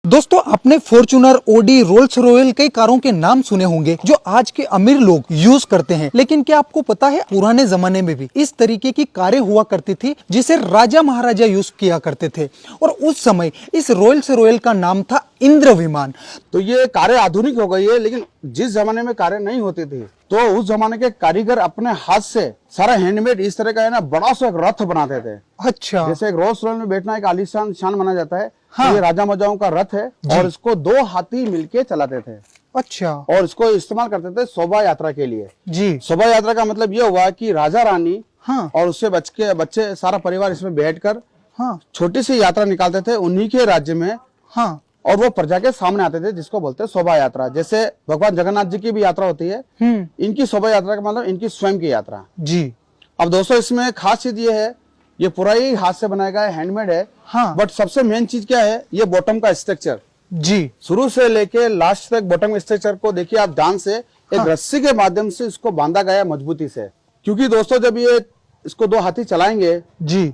दोस्तों आपने Fortuner, Audi, roles royal कई कारों के नाम सुने होंगे जो आज के अमीर लोग यूज करते हैं, लेकिन क्या आपको पता है पुराने जमाने में भी इस तरीके की कारें हुआ करती थी जिसे राजा महाराजा यूज किया करते थे। और उस समय इस रोल्स रॉयल का नाम था इंद्र विमान। तो ये कारें आधुनिक हो गई है, लेकिन जिस जमाने में कारें नहीं होती थी तो उस जमाने के कारीगर अपने हाथ से सारा हैंडमेड इस तरह का है ना बड़ा सा एक रथ बनाते थे। अच्छा, जैसे एक रोल्स रॉयल में बैठना एक आलीशान शान माना जाता है। हाँ। तो ये राजा महाराजाओं का रथ है और इसको दो हाथी मिलके चलाते थे अच्छा और इसको इस्तेमाल करते थे शोभा यात्रा के लिए। जी, शोभा यात्रा का मतलब ये हुआ कि राजा रानी हाँ और उससे बच्चे सारा परिवार इसमें बैठकर हाँ छोटी सी यात्रा निकालते थे उन्हीं के राज्य में, हाँ और वो प्रजा के सामने आते थे, जिसको बोलते हैं शोभा यात्रा। जैसे भगवान जगन्नाथ जी की भी यात्रा होती है, इनकी शोभा यात्रा का मतलब इनकी स्वयं की यात्रा। जी, अब दोस्तों इसमें खास चीज ये है, ये पूरा ही हाथ से बनाया गया हैंडमेड है। हाँ। बट सबसे मेन चीज क्या है, ये बॉटम का स्ट्रक्चर। जी, शुरू से लेके लास्ट तक बॉटम स्ट्रक्चर को देखिए आप ध्यान से, एक हाँ। रस्सी के माध्यम से इसको बांधा गया है मजबूती से। क्योंकि दोस्तों जब ये इसको दो हाथी चलाएंगे जी,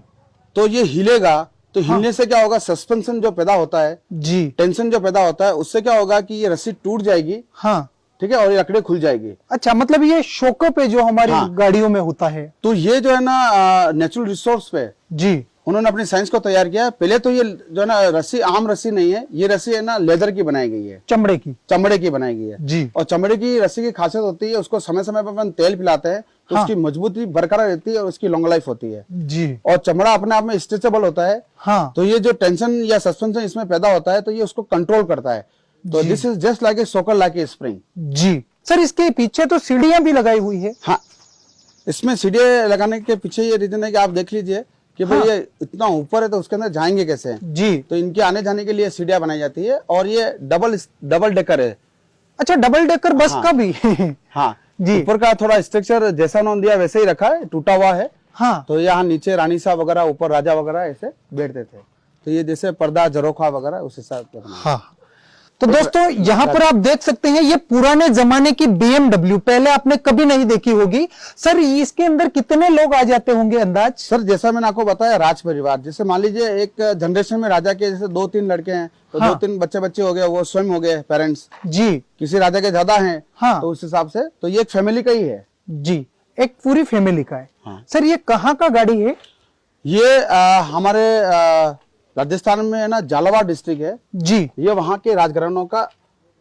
तो ये हिलेगा, तो हिलने से क्या होगा, सस्पेंशन जो पैदा होता है, जी, टेंशन जो पैदा होता है, उससे क्या होगा कि ये रस्सी टूट जाएगी, हाँ। ठीक है, और ये लकड़े खुल जाएगी। अच्छा, मतलब ये शॉकअप है जो हमारी हाँ। गाड़ियों में होता है। तो ये जो है ना नेचुरल रिसोर्स पे जी, उन्होंने अपनी साइंस को तैयार किया है। पहले तो ये जो है ना रस्सी आम रस्सी नहीं है, ये रस्सी है ना लेदर की बनाई गई है, चमड़े की। चमड़े की बनाई गई है। जी, और चमड़े की रस्सी की खासियत होती है, उसको समय समय पर अपन तेल पिलाते हैं तो हाँ। उसकी मजबूती बरकरार रहती है और उसकी लॉन्ग लाइफ होती है। जी, और चमड़ा अपने आप में स्ट्रेचेबल होता है, हाँ। तो ये जो टेंशन या सस्पेंशन इसमें पैदा होता है तो ये उसको कंट्रोल करता है। तो जी। This is just like a shocker like a spring. जी सर, इसके पीछे तो सीढ़ियां भी लगाई हुई है। हाँ, इसमें सीढ़ियाँ लगाने के पीछे ये रीजन है कि आप देख लीजिए कि भाई हाँ। ये इतना ऊपर है तो उसके अंदर जाएंगे कैसे। जी, तो इनके आने जाने के लिए सीढ़ियाँ बनाई जाती है और ये डबल डेकर है। अच्छा, डबल डेकर बस हाँ। का भी। हाँ जी। ऊपर का थोड़ा स्ट्रक्चर जैसा उन्होंने दिया वैसे ही रखा है, टूटा हुआ है। हाँ, तो यहाँ नीचे रानी साहब वगैरह, ऊपर राजा वगैरह ऐसे बैठते थे। तो ये जैसे पर्दा झरोखा वगैरह उस हिसाब से बना है। हाँ। तो दोस्तों यहाँ पर आप देख सकते हैं ये पुराने जमाने की BMW, पहले आपने कभी नहीं देखी होगी। सर इसके अंदर कितने लोग आ जाते होंगे अंदाज? सर जैसा मैंने आपको बताया, राज परिवार, जैसे मान लीजिए एक जनरेशन में राजा के जैसे 2-3 लड़के हैं तो हाँ। 2-3 बच्चे हो गए, वो स्वयं हो गए पेरेंट्स। जी, किसी राजा के ज्यादा हैं, हाँ। तो उस हिसाब से तो ये एक फैमिली का ही है। जी, एक पूरी फैमिली का है। हाँ। सर ये कहाँ का गाड़ी है? ये हमारे राजस्थान में है ना, झालावाड़ डिस्ट्रिक्ट है। जी, ये वहाँ के राजघरानों का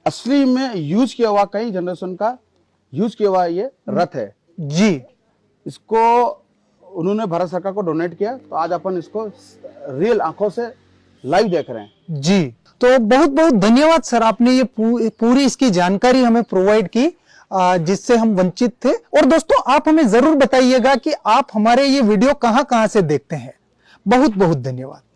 असली में यूज किया हुआ, कई जनरेशन का यूज किया हुआ ये रथ है। जी, इसको उन्होंने भारत सरकार को डोनेट किया, तो आज अपन इसको रियल आंखों से लाइव देख रहे हैं। जी। तो बहुत बहुत धन्यवाद सर, आपने ये पूरी इसकी जानकारी हमें प्रोवाइड की जिससे हम वंचित थे। और दोस्तों आप हमें जरूर बताइएगा कि आप हमारे ये वीडियो कहां कहां से देखते हैं। बहुत बहुत धन्यवाद।